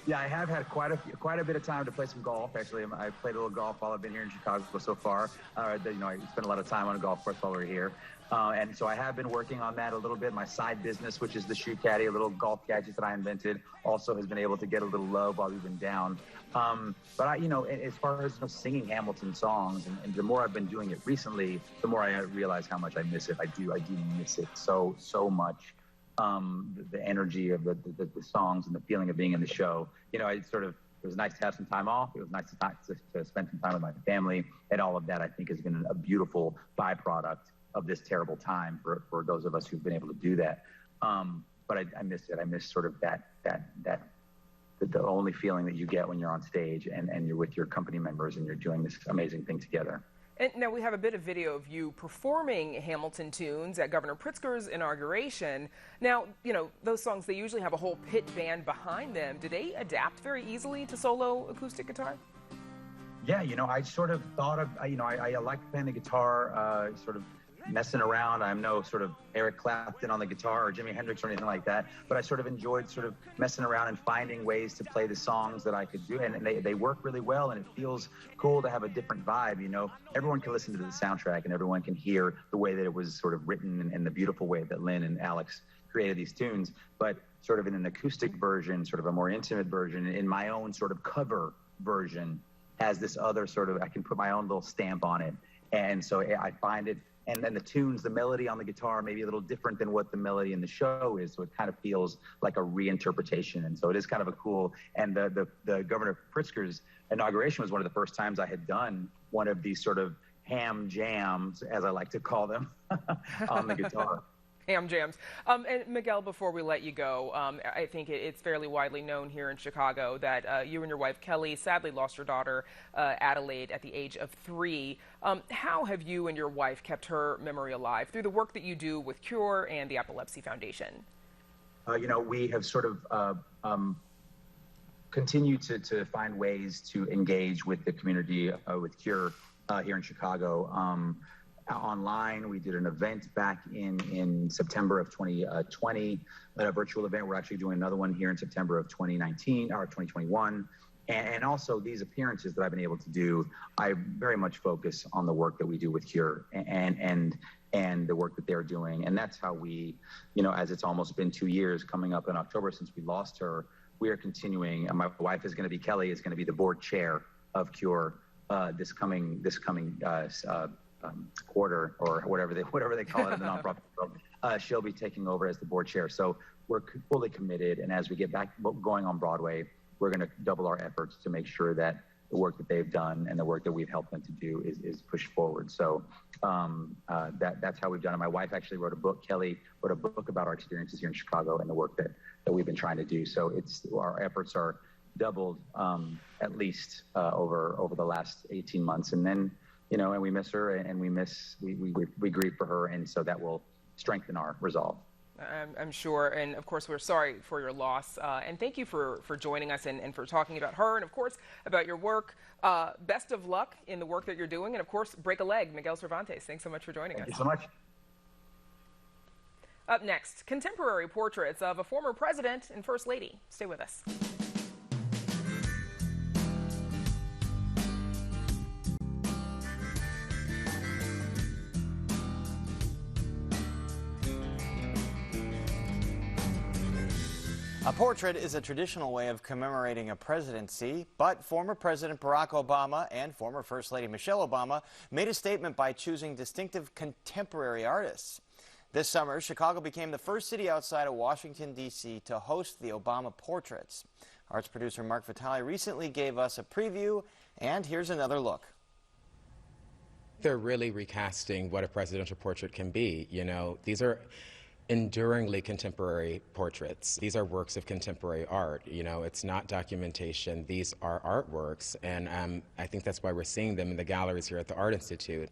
Yeah, I have had quite a bit of time to play some golf. Actually, I played a little golf while I've been here in Chicago so far. You know, I spent a lot of time on a golf course while we were here. And so I have been working on that a little bit. My side business, which is the Shoe Caddy, a little golf gadget that I invented, also has been able to get a little love while we've been down. But you know, as far as singing Hamilton songs, and the more I've been doing it recently, the more I realize how much I miss it. I do miss it so much. The energy of the songs and the feeling of being in the show. You know, it was nice to have some time off. It was nice to spend some time with my family, and all of that I think has been a beautiful byproduct of this terrible time for those of us who've been able to do that. But I miss it. I miss sort of the only feeling that you get when you're on stage and you're with your company members and you're doing this amazing thing together. And now we have a bit of video of you performing Hamilton tunes at Governor Pritzker's inauguration. Now, you know, those songs, they usually have a whole pit band behind them. Do they adapt very easily to solo acoustic guitar? Yeah, you know, I sort of thought of, you know, I like playing the guitar, sort of messing around. I'm no sort of Eric Clapton on the guitar or Jimi Hendrix or anything like that, but I sort of enjoyed sort of messing around and finding ways to play the songs that I could do, and they work really well, and it feels cool to have a different vibe. You know, everyone can listen to the soundtrack and everyone can hear the way that it was sort of written and the beautiful way that Lynn and Alex created these tunes, but sort of in an acoustic version, sort of a more intimate version, in my own sort of cover version, has this other sort of, I can put my own little stamp on it. And so I find it, and then the tunes, the melody on the guitar may be a little different than what the melody in the show is. So it kind of feels like a reinterpretation. And so it is kind of a cool, and the Governor Pritzker's inauguration was one of the first times I had done one of these sort of ham jams, as I like to call them, on the guitar. Ham jams. And Miguel, before we let you go, I think it's fairly widely known here in Chicago that you and your wife Kelly sadly lost your daughter Adelaide at the age of 3. How have you and your wife kept her memory alive through the work that you do with Cure and the Epilepsy Foundation? You know, we have sort of continued to find ways to engage with the community with Cure here in Chicago. Online, we did an event back in September of 2020, a virtual event. We're actually doing another one here in September of 2019 or 2021. And also these appearances that I've been able to do, I very much focus on the work that we do with Cure and the work that they're doing. And that's how we, as it's almost been 2 years coming up in October since we lost her, we are continuing. And my wife is going to be, Kelly is going to be the board chair of Cure this coming quarter, or whatever they call it in the nonprofit world. She'll be taking over as the board chair. So we're fully committed. And as we get back going on Broadway, we're going to double our efforts to make sure that the work that they've done and the work that we've helped them to do is pushed forward. So that's how we've done it. My wife actually wrote a book. Kelly wrote a book about our experiences here in Chicago and the work that we've been trying to do. So our efforts are doubled at least over the last 18 months. And then, and we miss her, and we grieve for her, and so that will strengthen our resolve. I'm sure, and of course we're sorry for your loss, and thank you for joining us and for talking about her and of course about your work. Best of luck in the work that you're doing, and of course break a leg. Miguel Cervantes, thanks so much for joining us. Thank you so much. Up next, contemporary portraits of a former president and first lady. Stay with us. A portrait is a traditional way of commemorating a presidency, but former President Barack Obama and former First Lady Michelle Obama made a statement by choosing distinctive contemporary artists. This summer, Chicago became the first city outside of Washington, D.C. to host the Obama portraits. Arts producer Mark Vitale recently gave us a preview, and here's another look. They're really recasting what a presidential portrait can be. These are enduringly contemporary portraits. These are works of contemporary art. It's not documentation. These are artworks, and I think that's why we're seeing them in the galleries here at the Art Institute.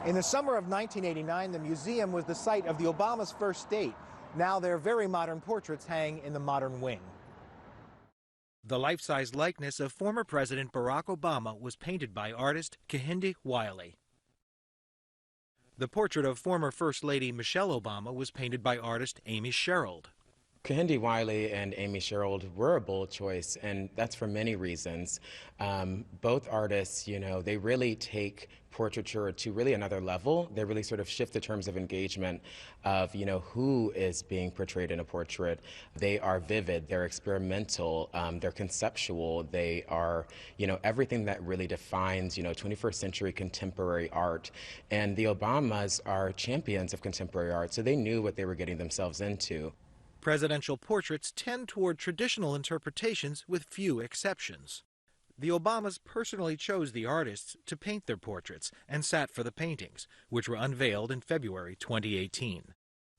In the summer of 1989, the museum was the site of the Obama's first date. Now their very modern portraits hang in the modern wing. The life-size likeness of former President Barack Obama was painted by artist Kehinde Wiley. The portrait of former First Lady Michelle Obama was painted by artist Amy Sherald. Kehinde Wiley and Amy Sherald were a bold choice, and that's for many reasons. Both artists, they really take portraiture to really another level. They really sort of shift the terms of engagement of, who is being portrayed in a portrait. They are vivid, they're experimental, they're conceptual, they are, everything that really defines, 21st century contemporary art. And the Obamas are champions of contemporary art, so they knew what they were getting themselves into. Presidential portraits tend toward traditional interpretations with few exceptions. The Obamas personally chose the artists to paint their portraits and sat for the paintings, which were unveiled in February 2018.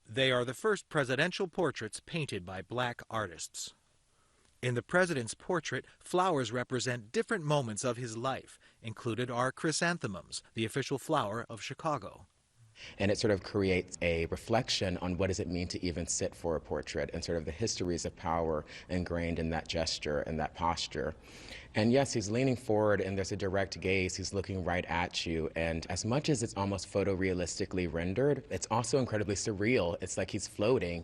They are the first presidential portraits painted by black artists. In the president's portrait, flowers represent different moments of his life. Included are chrysanthemums, the official flower of Chicago. And it sort of creates a reflection on what does it mean to even sit for a portrait and sort of the histories of power ingrained in that gesture and that posture. And yes, he's leaning forward and there's a direct gaze. He's looking right at you. And as much as it's almost photorealistically rendered, it's also incredibly surreal. It's like he's floating.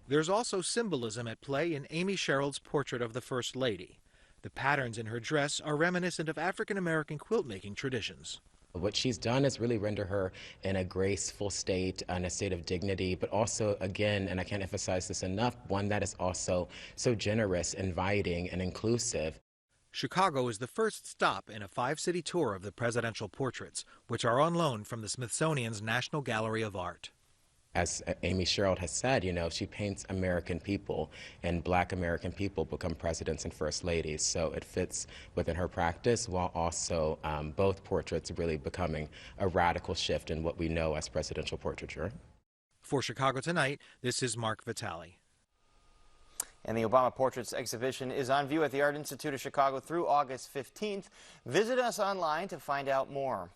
There's also symbolism at play in Amy Sherald's portrait of the First Lady. The patterns in her dress are reminiscent of African-American quilt-making traditions. What she's done is really render her in a graceful state, in a state of dignity, but also, again, and I can't emphasize this enough, one that is also so generous, inviting, and inclusive. Chicago is the first stop in a 5-city tour of the presidential portraits, which are on loan from the Smithsonian's National Gallery of Art. As Amy Sherald has said, she paints American people, and black American people become presidents and first ladies. So it fits within her practice, while also both portraits really becoming a radical shift in what we know as presidential portraiture. For Chicago Tonight, this is Mark Vitale. And the Obama Portraits exhibition is on view at the Art Institute of Chicago through August 15th. Visit us online to find out more.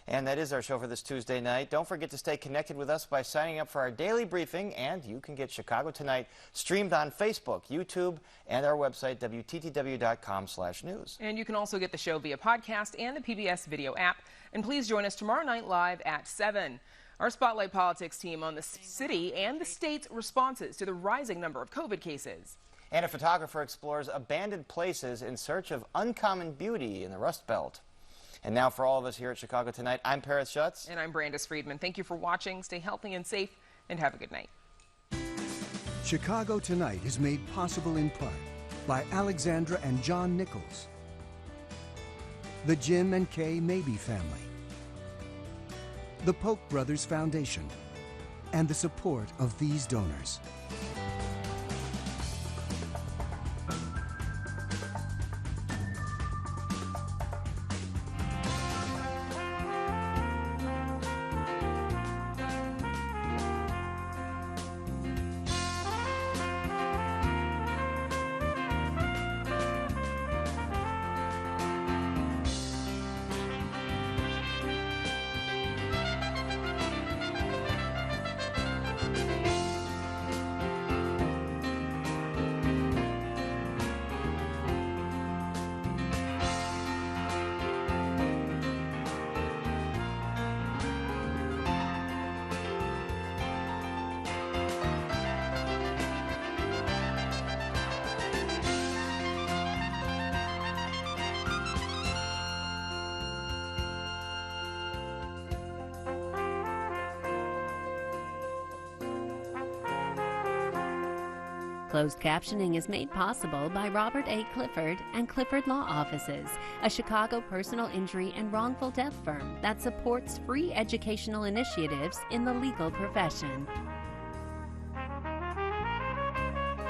And that is our show for this Tuesday night. Don't forget to stay connected with us by signing up for our daily briefing, and you can get Chicago Tonight streamed on Facebook, YouTube, and our website, WTTW.com/news. And you can also get the show via podcast and the PBS video app. And please join us tomorrow night live at 7. Our Spotlight Politics team on the city and the state's responses to the rising number of COVID cases. And a photographer explores abandoned places in search of uncommon beauty in the Rust Belt. And now for all of us here at Chicago Tonight, I'm Paris Schutz. And I'm Brandis Friedman. Thank you for watching. Stay healthy and safe, and have a good night. Chicago Tonight is made possible in part by Alexandra and John Nichols, the Jim and Kay Mabey family, the Polk Brothers Foundation, and the support of these donors. Closed captioning is made possible by Robert A. Clifford and Clifford Law Offices, a Chicago personal injury and wrongful death firm that supports free educational initiatives in the legal profession.